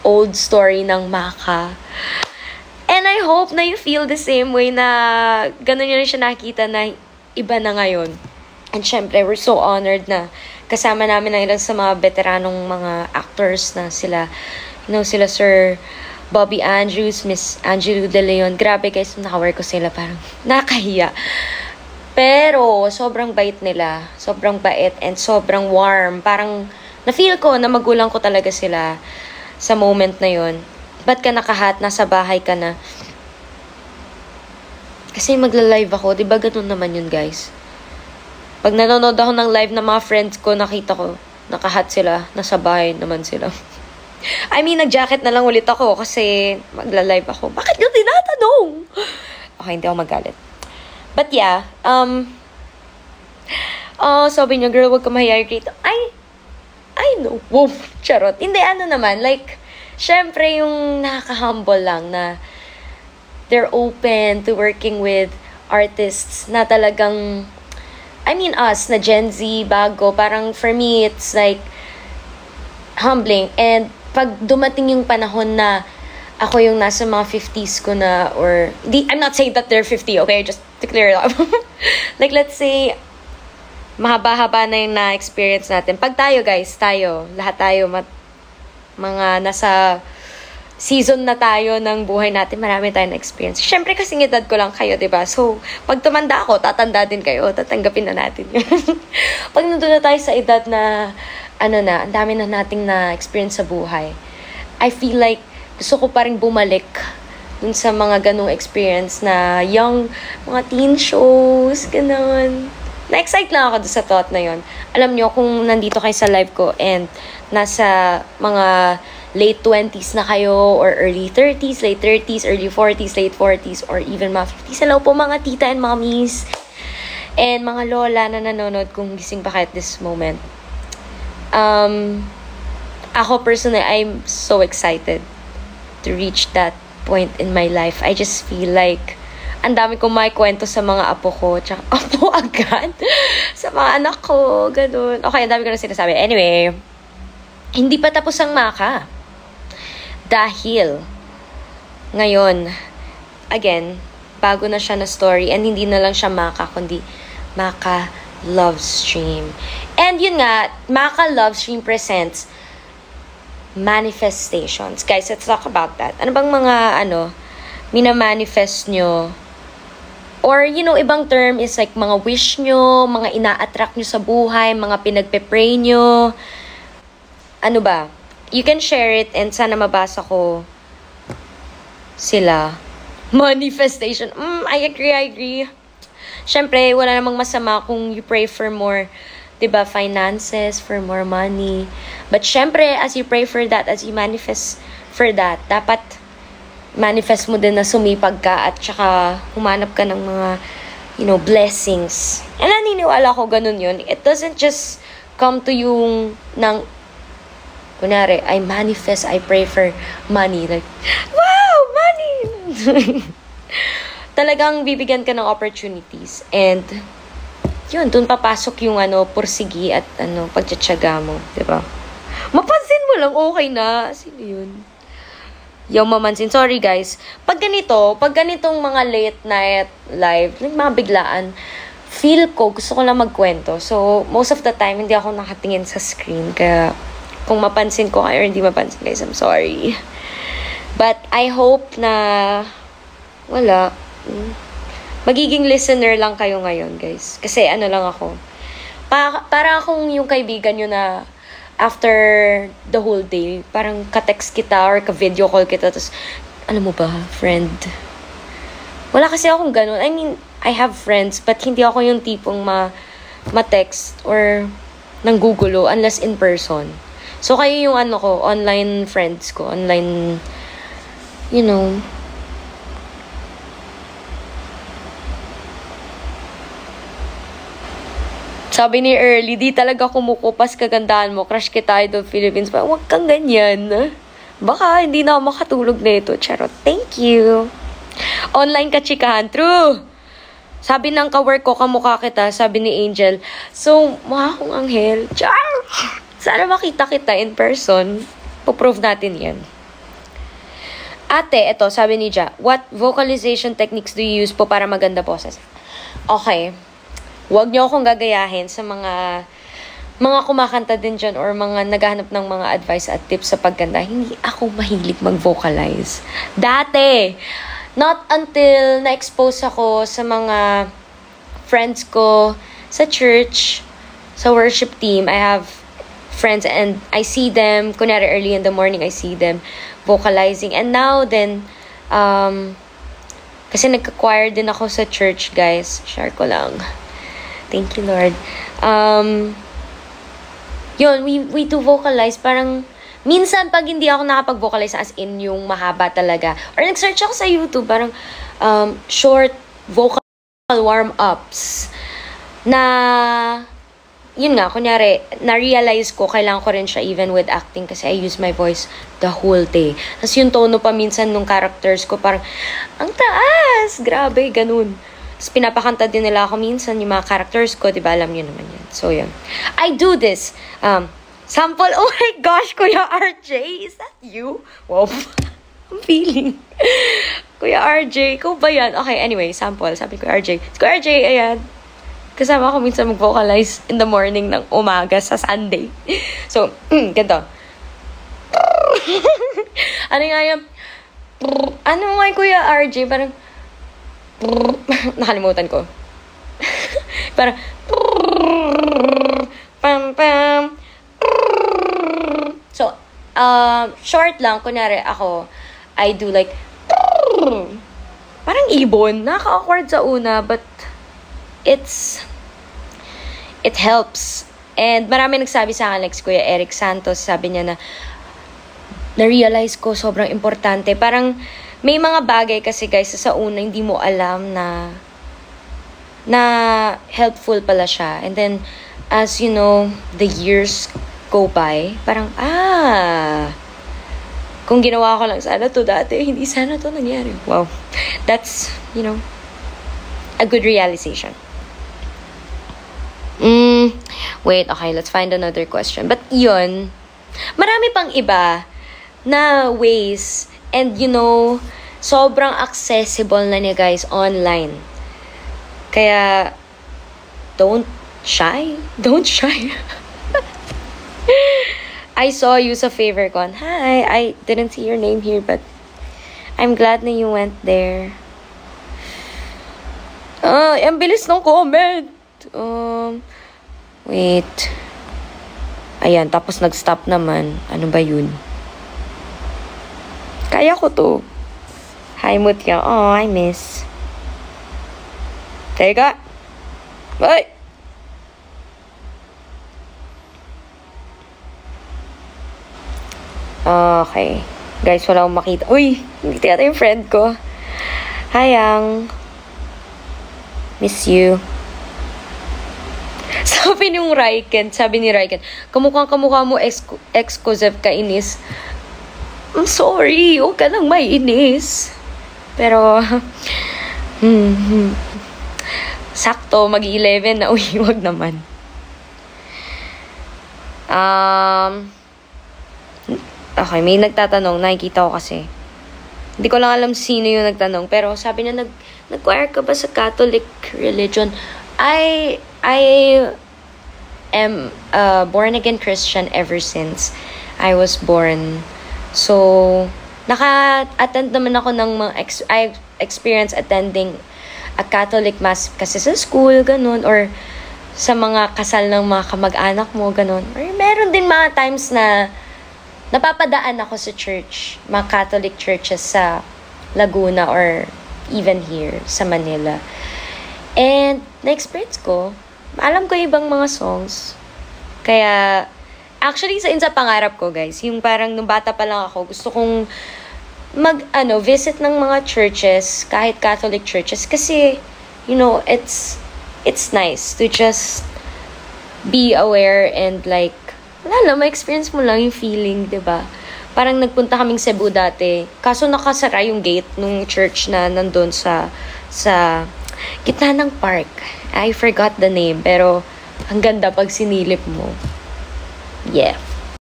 old story ng Maka. And I hope na you feel the same way na ganun yun siya nakita na iba na ngayon. And syempre, we're so honored na kasama namin ang ilang sa mga veteranong mga actors na sila, sila Sir Bobby Andrews, Miss Angelo De Leon. Grabe guys, nakawork ko sila, parang nakahiya. Pero, sobrang bait nila. Sobrang bait and sobrang warm. Parang, na-feel ko na magulang ko talaga sila sa moment na yun. Ba't ka nakahat? Nasa bahay ka na. Kasi magla-live ako. Diba ganun naman yun, guys? Pag nanonood ako ng live ng mga friends ko, nakita ko, nakahat sila. Nasa bahay naman sila. I mean, nag-jacket na lang ulit ako kasi magla-live ako. Bakit nyo tinatanong? Okay, hindi ako magalit. But yeah, sabi niyo, girl, wag ka mahiya rito. I know. Whoa, charot. Hindi, naman, like, syempre yung nakaka-humble lang na they're open to working with artists na talagang, I mean us, na Gen Z, bago, parang for me, it's like, humbling. And pag dumating yung panahon na ako yung nasa mga 50s ko na, or, I'm not saying that they're 50, okay? Just to clear it up. Like, let's say, mahaba-haba na yung na-experience natin. Pag tayo, guys, lahat tayo, mga nasa season na tayo ng buhay natin, marami tayong experience. Siyempre, kasing edad ko lang kayo, diba? So, pag tumanda ako, tatanda din kayo, tatanggapin na natin. Pag nandun na tayo sa edad na, ang dami na nating na-experience sa buhay, I feel like, gusto ko pa rin bumalik dun sa mga ganong experience na young, mga teen shows, ganon. Na-excite lang ako sa thought na yon. Alam nyo, kung nandito kayo sa live ko and nasa mga late 20s na kayo or early 30s, late 30s, early 40s, late 40s, or even mga 50s. Hello po mga tita and mommies and mga lola na nanonood kung gising pa kayo at this moment. Ako personally, I'm so excited to reach that point in my life. I just feel like ang dami kong maikwento sa mga apo ko. Tsaka, apo agad. Sa mga anak ko. Ganun. Okay, ang dami ko na sinasabi. Anyway, hindi pa tapos ang Maka. Dahil, ngayon, again, bago na siya na story. And hindi na lang siya Maka, kundi Maka Love Stream. And yun nga, Maka Love Stream presents manifestations. Guys, let's talk about that. Ano bang mga, minamanifest nyo? Or, ibang term is like mga wish nyo, mga ina-attract nyo sa buhay, mga pinagpe-pray nyo. Ano ba? You can share it and sana mabasa ko sila. Manifestation. I agree. Siyempre, wala namang masama kung you pray for more, diba, finances, for more money. But syempre, as you pray for that, as you manifest for that, dapat manifest mo din na sumipag ka at saka humanap ka ng mga, blessings. And naniniwala ko ganun yun. It doesn't just come to you ng, kunwari, I manifest, I pray for money. Like, wow, money! Talagang bibigyan ka ng opportunities. And, yun, dun papasok yung, pursigi at, pagtsatsaga mo. Diba? Mapansin mo lang, okay na. Sino yun? Yung mamansin. Sorry, guys. Pag ganitong mga late night live, mga biglaan, feel ko, gusto ko lang magkwento. So, most of the time, hindi ako nakatingin sa screen. Kaya, kung mapansin ko kayo or hindi mapansin, guys, I'm sorry. But, I hope na, wala. Magiging listener lang kayo ngayon, guys. Kasi, lang ako. Para akong yung kaibigan nyo na, after the whole day, parang ka-text kita or ka-video call kita, tapos, alam mo ba, friend? Wala kasi akong ganun. I mean, I have friends, but hindi ako yung tipong ma-text or nanggugulo unless in person. So, kayo yung online friends ko, online, Sabi ni Early, di talaga kumukupas kagandahan mo. Crush kita, Idol Philippines. Huwag kang ganyan. Baka hindi na ako makatulog na ito. Charot. Thank you. Online ka, chikahan. True. Sabi ng ka-work ko, kamukha kita. Sabi ni Angel. So, mukha akong anghel. Char! Sana makita kita in person. Puprove natin yan. Ate, ito, sabi ni Ja, what vocalization techniques do you use po para maganda boses? Okay. Huwag niyo akong gagayahin sa mga kumakanta din dyan or mga naghahanap ng mga advice at tips sa pagganda. Hindi ako mahilig mag-vocalize. Dati! Not until na-expose ako sa mga friends ko sa church, sa worship team. I have friends and I see them, kunyari early in the morning, I see them vocalizing. And now then, kasi nagka-choir din ako sa church, guys. Share ko lang. Thank you, Lord. Yun, we do vocalize. Parang, minsan pag hindi ako nakapag-vocalize as in yung mahaba talaga. Or nag-search ako sa YouTube, parang short vocal warm-ups. Na, yun nga, kunyari, na-realize ko, kailangan ko rin siya even with acting kasi I use my voice the whole day. Tapos yung tono pa minsan nung characters ko, parang, ang taas! Grabe, ganun. Tapos pinapakanta din nila ako minsan yung mga characters ko, diba? Alam nyo naman yan. So, yun. I do this. Sample, oh my gosh, Kuya RJ, is that you? Wow, I'm feeling. Kuya RJ, ikaw ba yan? Okay, anyway, sample. Sabi ko, RJ. Kuya RJ, ayan. Kasama ko minsan mag-vocalize in the morning ng umaga sa Sunday. So, ganito. Ano nga yung, ano nga yung Kuya RJ? Parang, nakalimutan ko. Parang, pam, pam. So, short lang, kunyari ako, I do like, parang ibon. Nakaka-awkward sa una, but it helps. And marami nagsabi sa akin, like Kuya Eric Santos, sabi niya na-realize ko sobrang importante. Parang may mga bagay kasi guys sa una hindi mo alam na helpful pala siya. And then as you know, the years go by, parang kung ginawa ko lang sana to dati, hindi sana to nangyari. Wow. That's, a good realization. Wait, okay, let's find another question. But yun, marami pang iba na ways and sobrang accessible na niya guys online. Kaya, don't shy. Don't shy. I saw you sa favor con. Hi, I didn't see your name here but I'm glad na you went there. Ang bilis ng comment. Wait. Ayan, tapos nag-stop naman. Ano ba yun? Kaya ko to. Hi, Mutya. Oh, I miss. Teka. Bye. Okay. Guys, wala akong makita. Uy, hindi tiyata yung friend ko. Hi, Yang. Miss you. Sabi ni Raiken, kamukha mo exclusive ka, Inis. I'm sorry, huwag ka lang may inis. Pero, sakto, mag-11 na, uy, wag naman. Okay, may nagtatanong, nakikita ko kasi. Hindi ko lang alam sino yung nagtanong, pero sabi niya, nag-choir ka ba sa Catholic religion? I am a born-again Christian ever since I was born. So, naka-attend naman ako ng I've experienced attending a Catholic mass kasi sa school, ganun, or sa mga kasal ng mga kamag-anak mo, ganun. Or meron din mga times na napapadaan ako sa church, mga Catholic churches sa Laguna or even here sa Manila. And, na-experience ko, alam ko ibang mga songs. Kaya, actually, sa pangarap ko, guys, yung parang nung bata pa lang ako, gusto kong visit ng mga churches, kahit Catholic churches, kasi, it's nice to just be aware and like, wala lang, ma-experience mo lang yung feeling, diba? Parang nagpunta kaming Cebu dati, kaso nakasara yung gate nung church na nandun sa gitna ng park. I forgot the name, pero ang ganda pag sinilip mo. Yeah.